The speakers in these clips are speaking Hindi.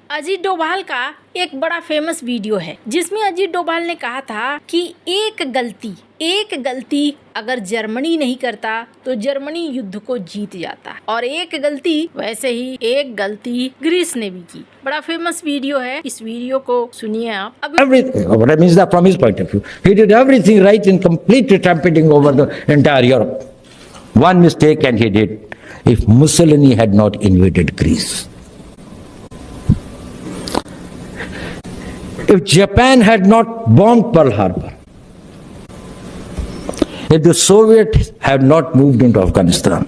अजीत डोभाल का एक बड़ा फेमस वीडियो है जिसमें अजीत डोभाल ने कहा था कि एक गलती अगर जर्मनी नहीं करता तो जर्मनी युद्ध को जीत जाता, और एक गलती वैसे ही एक गलती ग्रीस ने भी की। बड़ा फेमस वीडियो है, इस वीडियो को सुनिए आप। What means that from his point of view, he did everything right in complete trumpeting over the entire Europe. One mistake and he did. If Mussolini had not invaded Greece, if Japan had not bombed Pearl Harbor, if the Soviets had not moved into Afghanistan,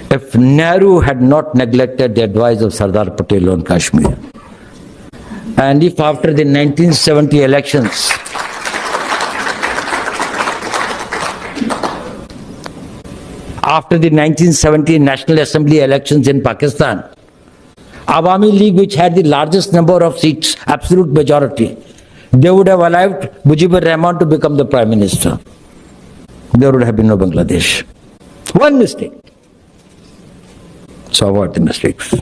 if Nehru had not neglected the advice of Sardar Patel on Kashmir, and if after the 1970 elections, after the 1970 National Assembly elections in Pakistan, Awami League, which had the largest number of seats, absolute majority, they would have allowed Mujibur Rahman to become the Prime Minister. There would have been no Bangladesh. One mistake. So avoid the mistakes.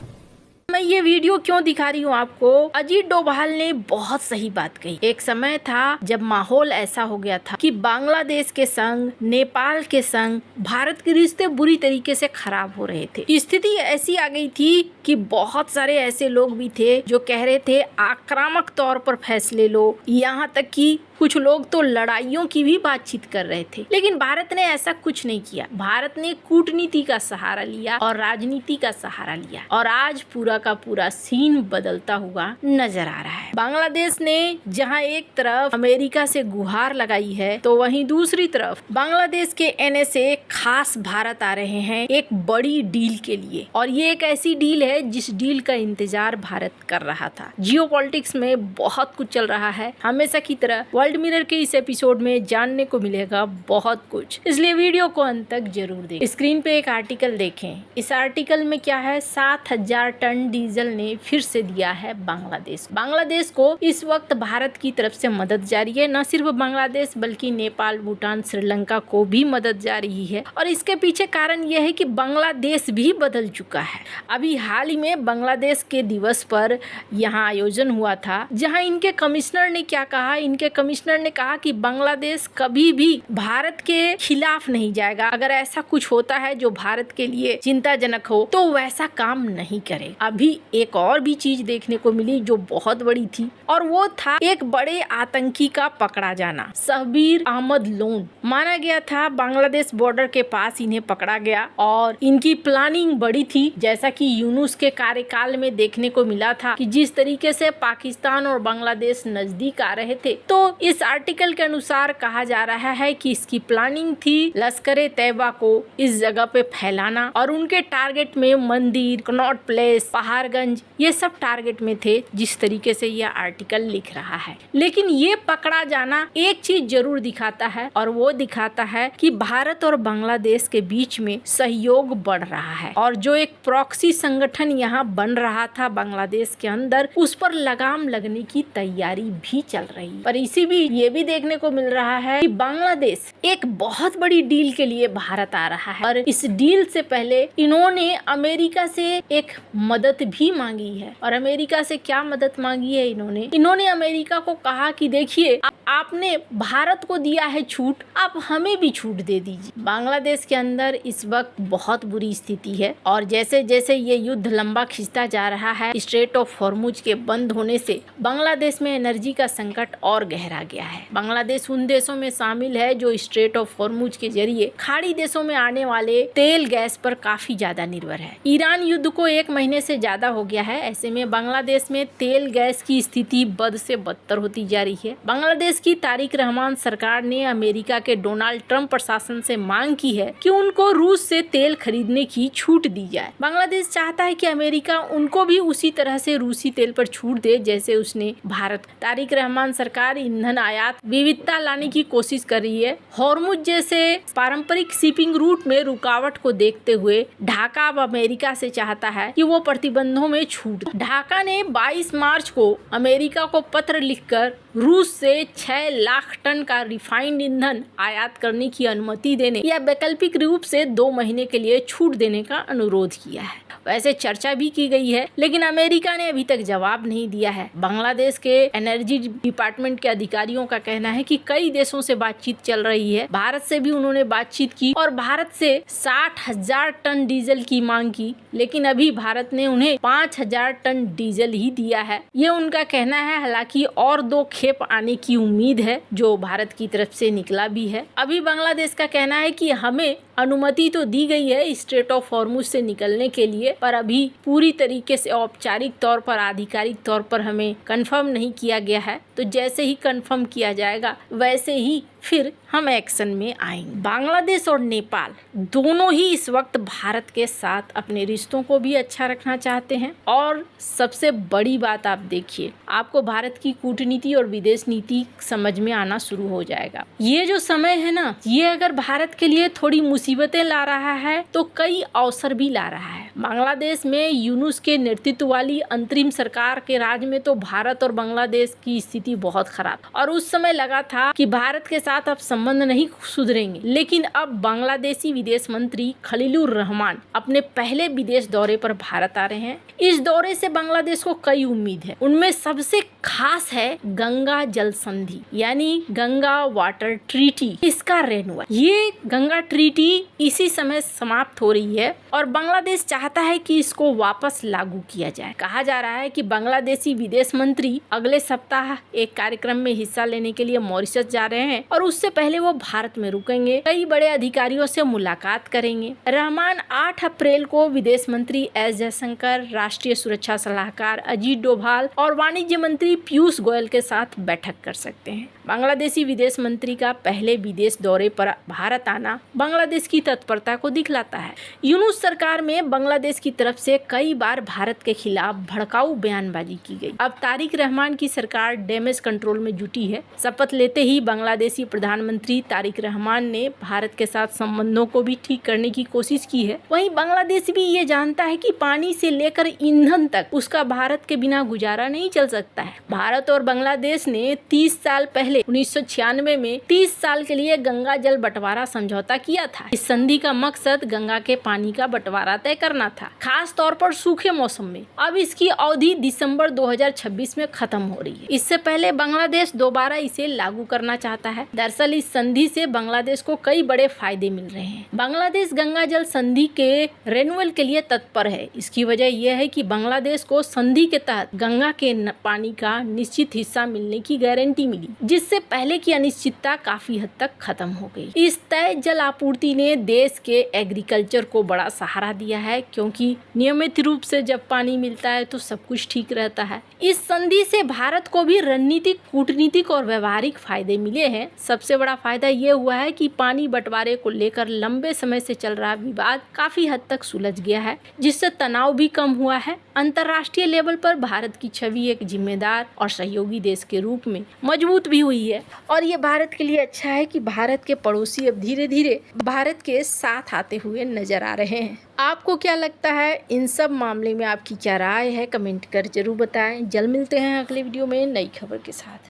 मैं ये वीडियो क्यों दिखा रही हूँ आपको? अजीत डोभाल ने बहुत सही बात कही। एक समय था जब माहौल ऐसा हो गया था कि बांग्लादेश के संग, नेपाल के संग भारत के रिश्ते बुरी तरीके से खराब हो रहे थे। स्थिति ऐसी आ गई थी कि बहुत सारे ऐसे लोग भी थे जो कह रहे थे आक्रामक तौर पर फैसले लो, यहाँ तक कि कुछ लोग तो लड़ाइयों की भी बातचीत कर रहे थे। लेकिन भारत ने ऐसा कुछ नहीं किया। भारत ने कूटनीति का सहारा लिया और राजनीति का सहारा लिया, और आज पूरा का पूरा सीन बदलता हुआ नजर आ रहा है। बांग्लादेश ने जहां एक तरफ अमेरिका से गुहार लगाई है, तो वहीं दूसरी तरफ बांग्लादेश के एनएसए खास भारत आ रहे हैं एक बड़ी डील के लिए, और ये एक ऐसी डील है जिस डील का इंतजार भारत कर रहा था। जियोपॉलिटिक्स में बहुत कुछ चल रहा है, हमेशा की तरह वर्ल्ड मिरर के इस एपिसोड में जानने को मिलेगा बहुत कुछ, इसलिए वीडियो को अंत तक जरूर देखें। स्क्रीन पे एक आर्टिकल देखें। इस आर्टिकल में क्या है, 7,000 टन डीजल ने फिर से दिया है बांग्लादेश को। इस वक्त भारत की तरफ से मदद जारी है। न सिर्फ बांग्लादेश बल्कि नेपाल, भूटान, श्रीलंका को भी मदद जा रही है, और इसके पीछे कारण यह है कि बांग्लादेश भी बदल चुका है। अभी हाल ही में बांग्लादेश के दिवस पर यहाँ आयोजन हुआ था, जहाँ इनके कमिश्नर ने क्या कहा, इनके कमिश्नर ने कहा कि बांग्लादेश कभी भी भारत के खिलाफ नहीं जाएगा। अगर ऐसा कुछ होता है जो भारत के लिए चिंताजनक हो तो वैसा काम नहीं करे। अभी एक और भी चीज देखने को मिली जो बहुत बड़ी थी, और वो था एक बड़े आतंकी का पकड़ा जाना। शब्बीर अहमद लोन माना गया था, बांग्लादेश बॉर्डर के पास इन्हें पकड़ा गया, और इनकी प्लानिंग बड़ी थी। जैसा कि यूनुस के कार्यकाल में देखने को मिला था कि जिस तरीके से पाकिस्तान और बांग्लादेश नजदीक आ रहे थे, तो इस आर्टिकल के अनुसार कहा जा रहा है कि इसकी प्लानिंग थी लश्कर-ए तैयबा को इस जगह पे फैलाना, और उनके टारगेट में मंदिर, कनॉट प्लेस, पहाड़गंज, ये सब टारगेट में थे, जिस तरीके से यह आर्टिकल लिख रहा है। लेकिन ये पकड़ा जाना एक चीज जरूर दिखाता है, और वो दिखाता है कि भारत और बांग्लादेश के बीच में सहयोग बढ़ रहा है, और जो एक प्रॉक्सी संगठन यहाँ बन रहा था बांग्लादेश के अंदर, उस पर लगाम लगने की तैयारी भी चल रही है। पर इसी भी ये भी देखने को मिल रहा है कि बांग्लादेश एक बहुत बड़ी डील के लिए भारत आ रहा है, और इस डील से पहले इन्होंने अमेरिका से एक मदद भी मांगी है। और अमेरिका से क्या मदद मांगी है इन्होंने अमेरिका को कहा कि देखिए, आपने भारत को दिया है छूट, आप हमें भी छूट दे दीजिए। बांग्लादेश के अंदर इस वक्त बहुत बुरी स्थिति है, और जैसे जैसे ये युद्ध लंबा खिंचता जा रहा है, स्ट्रेट ऑफ हॉर्मुज के बंद होने से बांग्लादेश में एनर्जी का संकट और गहरा गया है। बांग्लादेश उन देशों में शामिल है जो स्ट्रेट ऑफ हॉर्मुज के जरिए खाड़ी देशों में आने वाले तेल गैस पर काफी ज्यादा निर्भर है। ईरान युद्ध को 1 महीने से ज्यादा हो गया है, ऐसे में बांग्लादेश में तेल गैस की स्थिति बद से बदतर होती जा रही है। बांग्लादेश की तारिक रहमान सरकार ने अमेरिका के डोनाल्ड ट्रंप प्रशासन से मांग की है कि उनको रूस से तेल खरीदने की छूट दी जाए। बांग्लादेश चाहता है कि अमेरिका उनको भी उसी तरह से रूसी तेल पर छूट दे जैसे उसने भारत। तारिक रहमान सरकार ईंधन आयात विविधता लाने की कोशिश कर रही है। हॉर्मुज जैसे पारंपरिक शिपिंग रूट में रुकावट को देखते हुए ढाका अब अमेरिका से चाहता है कि वो प्रतिबंधों में छूट। ढाका ने 22 मार्च को अमेरिका को पत्र लिखकर रूस से 6 लाख टन का रिफाइंड ईंधन आयात करने की अनुमति देने या वैकल्पिक रूप से 2 महीने के लिए छूट देने का अनुरोध किया है। वैसे चर्चा भी की गई है, लेकिन अमेरिका ने अभी तक जवाब नहीं दिया है। बांग्लादेश के एनर्जी डिपार्टमेंट के अधिकारियों का कहना है कि कई देशों से बातचीत चल रही है। भारत से भी उन्होंने बातचीत की और भारत से 60,000 टन डीजल की मांग की, लेकिन अभी भारत ने उन्हें 5,000 टन डीजल ही दिया है, ये उनका कहना है। हालांकि और 2 खेप आने की उम्मीद है जो भारत की तरफ से निकला भी है। अभी बांग्लादेश का कहना है कि हमें अनुमति तो दी गई है स्ट्रेट ऑफ हॉर्मुज से निकलने के लिए, पर अभी पूरी तरीके से औपचारिक तौर पर, आधिकारिक तौर पर हमें कंफर्म नहीं किया गया है। तो जैसे ही कंफर्म किया जाएगा वैसे ही फिर हम एक्शन में आएंगे। बांग्लादेश और नेपाल दोनों ही इस वक्त भारत के साथ अपने रिश्तों को भी अच्छा रखना चाहते हैं। और सबसे बड़ी बात आप देखिए, आपको भारत की कूटनीति और विदेश नीति समझ में आना शुरू हो जाएगा। ये जो समय है ना, ये अगर भारत के लिए थोड़ी मुसीबतें ला रहा है तो कई अवसर भी ला रहा है। बांग्लादेश में यूनुस के नेतृत्व वाली अंतरिम सरकार के राज में तो भारत और बांग्लादेश की स्थिति बहुत खराब, और उस समय लगा था कि भारत के साथ अब संबंध नहीं सुधरेंगे। लेकिन अब बांग्लादेशी विदेश मंत्री खलीलुर रहमान अपने पहले विदेश दौरे पर भारत आ रहे हैं। इस दौरे से बांग्लादेश को कई उम्मीद है, उनमें सबसे खास है गंगा जल संधि, यानी गंगा वाटर ट्रीटी, इसका रेन्यूअल। ये गंगा ट्रीटी इसी समय समाप्त हो रही है और बांग्लादेश चाहता है कि इसको वापस लागू किया जाए। कहा जा रहा है कि बांग्लादेशी विदेश मंत्री अगले सप्ताह एक कार्यक्रम में हिस्सा लेने के लिए मॉरिशस जा रहे हैं और उससे पहले वो भारत में रुकेंगे, कई बड़े अधिकारियों से मुलाकात करेंगे। रहमान 8 अप्रैल को विदेश मंत्री एस जयशंकर, राष्ट्रीय सुरक्षा सलाहकार अजीत डोभाल और वाणिज्य मंत्री पीयूष गोयल के साथ बैठक कर सकते हैं। बांग्लादेशी विदेश मंत्री का पहले विदेश दौरे पर भारत आना बांग्लादेश की तत्परता को दिखलाता है। यूनुस सरकार में बांग्लादेश की तरफ से कई बार भारत के खिलाफ भड़काऊ बयानबाजी की गई। अब तारिक रहमान की सरकार डैमेज कंट्रोल में जुटी है। शपथ लेते ही बांग्लादेशी प्रधानमंत्री तारिक रहमान ने भारत के साथ संबंधों को भी ठीक करने की कोशिश की है। वहीं बांग्लादेश भी ये जानता है कि पानी से लेकर ईंधन तक उसका भारत के बिना गुजारा नहीं चल सकता है। भारत और बांग्लादेश ने 30 साल पहले 1996 में 30 साल के लिए गंगा जल बंटवारा समझौता किया था। इस संधि का मकसद गंगा के पानी का बंटवारा तय करना था, खास तौर पर सूखे मौसम में। अब इसकी अवधि दिसंबर 2026 में खत्म हो रही है। इससे पहले बांग्लादेश दोबारा इसे लागू करना चाहता है। दरअसल इस संधि से बांग्लादेश को कई बड़े फायदे मिल रहे हैं। बांग्लादेश गंगा जल संधि के रेन्युअल के लिए तत्पर है। इसकी वजह यह है कि बांग्लादेश को संधि के तहत गंगा के पानी का निश्चित हिस्सा मिलने की गारंटी मिली, जिससे पहले की अनिश्चितता काफी हद तक खत्म हो गई। इस तय जल आपूर्ति ने देश के एग्रीकल्चर को बड़ा सहारा दिया है, क्योंकि नियमित रूप से जब पानी मिलता है तो सब कुछ ठीक रहता है। इस संधि से भारत को भी रणनीतिक, कूटनीतिक और व्यवहारिक फायदे मिले हैं। सबसे बड़ा फायदा ये हुआ है कि पानी बंटवारे को लेकर लंबे समय से चल रहा विवाद काफी हद तक सुलझ गया है, जिससे तनाव भी कम हुआ है। अंतर्राष्ट्रीय लेवल पर भारत की छवि एक जिम्मेदार और सहयोगी देश के रूप में मजबूत भी हुई है। और ये भारत के लिए अच्छा है कि भारत के पड़ोसी अब धीरे धीरे भारत के साथ आते हुए नजर आ रहे हैं। आपको क्या लगता है इन सब मामले में? आपकी क्या राय है? कमेंट कर जरूर बताएं। जल्द मिलते हैं अगले वीडियो में नई खबर के साथ।